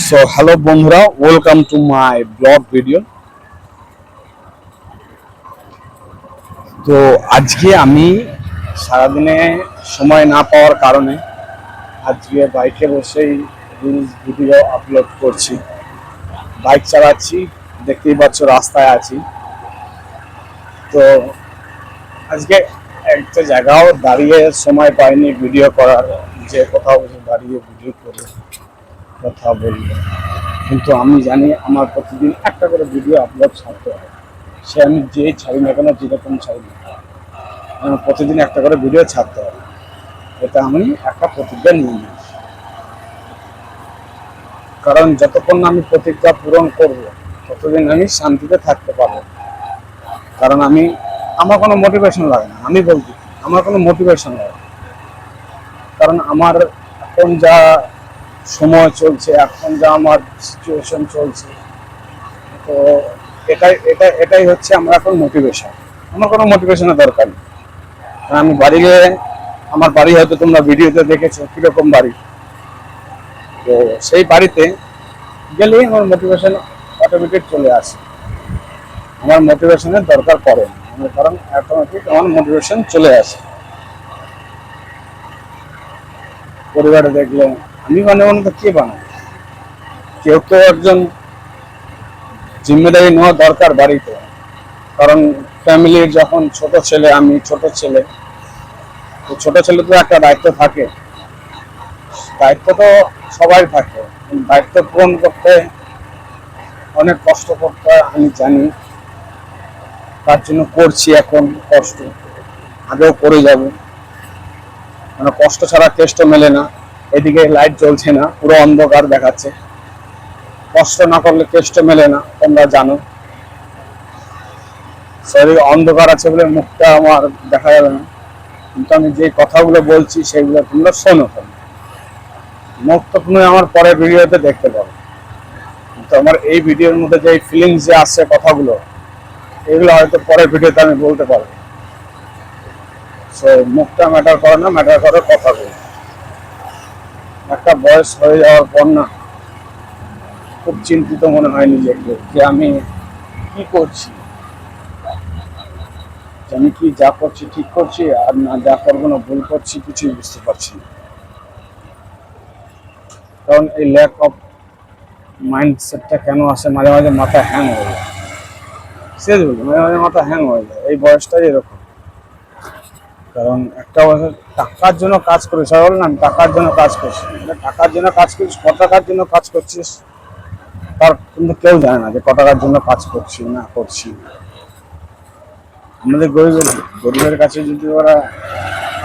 So hello বন্ধুরা, welcome to my blog video. তো আজকে আমি সারাদিনে সময় না পাওয়ার কারণে আজকে বাইকে বসেই রিলস ভিডিও আপলোড করছি। বাইক চালাচ্ছি, দেখতেই পাচ্ছ রাস্তায় আছি। তো আজকে একটা জায়গাও দাঁড়িয়ে সময় পাইনি ভিডিও করার, যে কোথাও দাঁড়িয়ে ভিডিও করে কথা বলবো। কিন্তু আমি জানি আমার প্রতিদিন একটা করে ভিডিও আপলোড ছাড়তে হবে। সে আমি যেই ছাড়ি না কেন, যেরকম ছাড়ি না, আমার প্রতিদিন একটা করে ভিডিও ছাড়তে হবে। এটা আমি একটা প্রতিজ্ঞা নিয়ে নিই, কারণ যতক্ষণ না আমি প্রতিজ্ঞা পূরণ করব ততদিন আমি শান্তিতে থাকতে পারবো। কারণ আমার কোনো মোটিভেশন লাগে না, আমি বলছি আমার কোনো মোটিভেশন লাগে না। কারণ আমার এখন যা সময় চলছে, এখন যা আমার সিচুয়েশন চলছে, তো এটাই হচ্ছে আমার এখন মোটিভেশন। আমার কোনো মোটিভেশনের দরকার নেই। আমি বাড়ি গিয়ে, আমার বাড়ি হয়তো তোমরা ভিডিওতে দেখেছো কিরকম বাড়ি, তো সেই বাড়িতে গেলেই আমার মোটিভেশন অটোমেটিক চলে আসে। আমার মোটিভেশনের দরকার পড়ে না, কারণ অটোমেটিক আমার মোটিভেশন চলে আসে। পরিবারে দেখলে আমি মনে তো কে বানাবো, কেউ তো একজন জিম্মেদারি নেওয়া দরকার বাড়িতে। কারণ ফ্যামিলির যখন ছোট ছেলে, আমি ছোট ছেলে, তো ছোট ছেলে তো একটা দায়িত্ব থাকে। দায়িত্ব তো সবাই থাকে, দায়িত্ব পূরণ করতে অনেক কষ্ট করতে হয়, আমি জানি। তার জন্য করছি এখন কষ্ট, আগেও করে যাব। মানে কষ্ট ছাড়া কেষ্ট মেলে না। এদিকে লাইট জ্বলছে না, পুরো অন্ধকার দেখাচ্ছে। কষ্ট না করলে কেষ্ট মেলে না, তোমরা জানো। শরীর অন্ধকার আছে বলে মুখটা আমার দেখা যাবে না, কিন্তু আমি যে কথাগুলো বলছি সেগুলো তোমরা শোনো। মুখ তো তুমি আমার পরের ভিডিওতে দেখতে পাবো, কিন্তু আমার এই ভিডিওর মধ্যে যে ফিলিংস যে আসছে কথাগুলো, এগুলো হয়তো পরের ভিডিওতে আমি বলতে পারবো। সো মুখটা ম্যাটার করে না, ম্যাটার করে কথাগুলো। একটা বয়স হয়ে যাওয়ার পর না, খুব চিন্তিত মনে হয় নিজেকে, যে আমি কি করছি, আমি কি যা করছি ঠিক করছি, আর না যা করবো না ভুল করছি, কিছুই বুঝতে পারছি না। কারণ এই ল্যাক অফ মাইন্ডসেটটা কেন আসে, মাঝে মাঝে মাথা হ্যাং হয়ে যায়। সিরিয়াস বলি, মাঝে মাঝে মাথা হ্যাং হয়ে যায়। এই বয়সটাই এরকম। কারণ একটা বছর টাকার জন্য কাজ করি, সবাই বলে না আমি টাকার জন্য কাজ করছি। টাকার জন্য কাজ করিস, ক টাকার জন্য কাজ করছিস তার কিন্তু কেউ জানে না যে ক টাকার জন্য কাজ করছি না করছি। আমাদের গরিবের কাছে যদি ওরা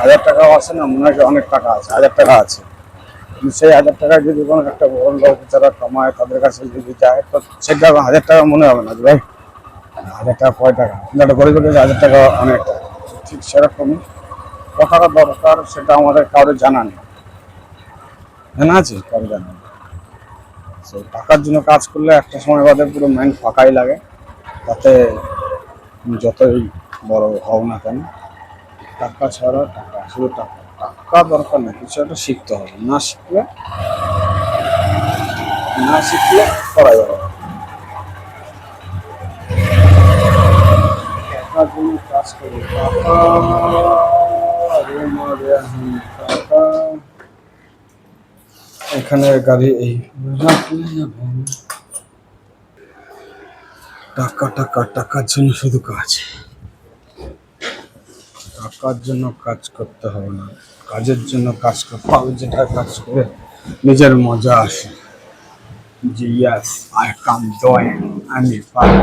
1000 টাকাও আসে না, মনে হয় অনেক টাকা আছে, 1000 টাকা আছে। কিন্তু সেই 1000 টাকায় যদি কোনো একটা বড় লোক যারা কামায় তাদের কাছে যদি যায়, তো সেটা 1000 টাকা মনে হবে না যে ভাই 1000 টাকা কয় টাকা। কিন্তু একটা গরিবের কাছে 1000 টাকা অনেক টাকা। ঠিক সেরকমই কথাটা দরকার, সেটা আমাদের কারোর জানা নেই। জানা আছে কারো জানা নেই। তো টাকার জন্য কাজ করলে একটা সময় বাদে পুরো মাইন্ড ফাঁকাই লাগে। তাতে যতই বড় হও না কেন, টাকা ছাড়া, টাকা শুধু টাকা, টাকা দরকার নেই, কিছু একটা শিখতে হবে। না শিখলে করা যাবে না। টাকার জন্য কাজ করি, টাকা টাকা। এখানে গাড়ি এই টাকা টাকা, টাকার জন্য শুধু কাজ, টাকার জন্য কাজ করতে হবে না, কাজের জন্য কাজ করতে হবে, যেটা কাজ করে নিজের মজা আসে। যে ইয়াস আই কাম জয়েন, আমি পারি।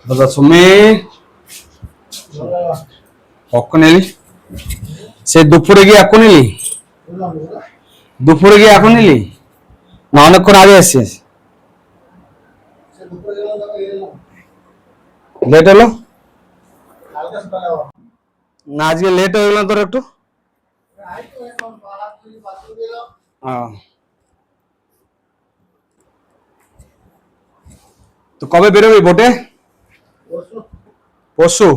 দাদা সুমি কখন এলি? সে দুপুরে গিয়ে এখন এলি? দুপুরে গিয়ে এখন এলি না অনেকক্ষণ আগে এসছিস? লেট হলো না? আজকে লেট হয়ে গেল তোর একটু। তো কবে বেরোবি ভোটে? পরশু?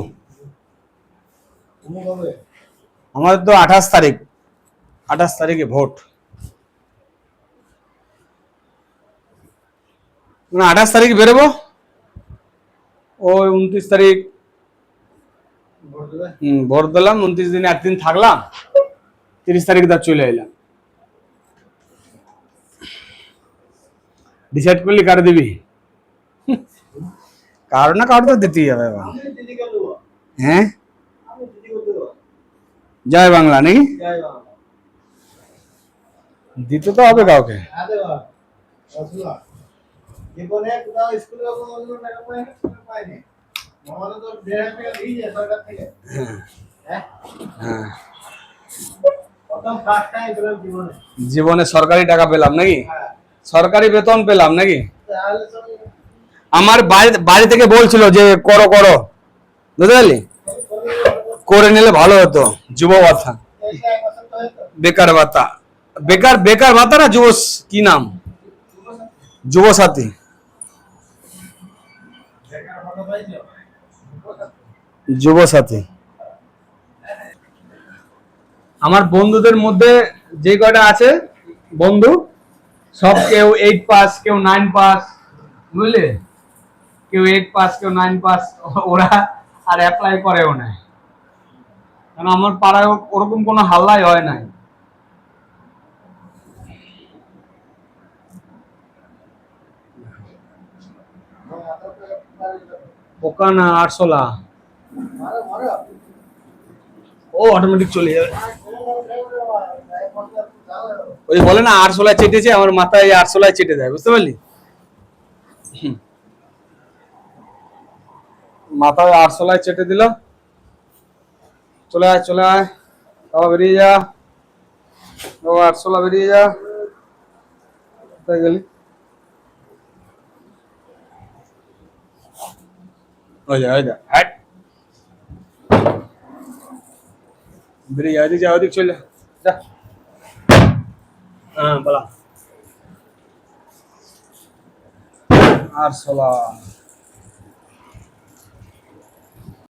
আমাদের তো 28 তারিখ। 28 তারিখে ভোট, মানে 28 তারিখ বেরোবো, ওই 29 তারিখ ভোট দিলাম, 29 দিনে একদিন থাকলাম, 30 তারিখ তার চলে এলাম। ডিসাইড করলি কার দিবি? কারো না কারো তো দিতেই হবে বাবা। হ্যাঁ, জয় বাংলা নাকি? দিতে তো হবে কাউকে। হ্যাঁ, জীবনে সরকারি টাকা পেলাম নাকি? সরকারি বেতন পেলাম নাকি? আমার বাড়ি থেকে বলছিল যে করো করো, বুঝতে পারলি, করে নিলে ভালো হতো। যুব ভাতা, বেকার ভাতা, বেকার ভাতা না, কি নাম, যুব সাথী। যুব সাথী। আমার বন্ধুদের মধ্যে যে কয়টা আছে বন্ধু, সব কেউ 8 পাস, কেউ 9 পাস, বুঝলে, কেউ 8 পাস, কেউ 9 পাস, ওরা আর অ্যাপ্লাই করেও না। কারণ আমার পাড়ায় ওরকম কোনো হাল্লাই হয় নাই। পোকা না আরশোলা, ও অটোমেটিক চলে যাবে। ওই বলে না আরশোলা চেটেছে, আমার মাথায় আরশোলায় চেটে যায়, বুঝতে পারলি, মাথায় আরশোলায় চেটে দিল। চলে আয় চলে আয়, বাবা বেরিয়ে যা, বাবা আরশোলা বেরিয়ে যা। কোথায় গেলি? ওই যা ওই যা, হাট বেরিয়ে যা, ওদিক যা, ওদিক চলে যা। হ্যাঁ বলা আরশোলা।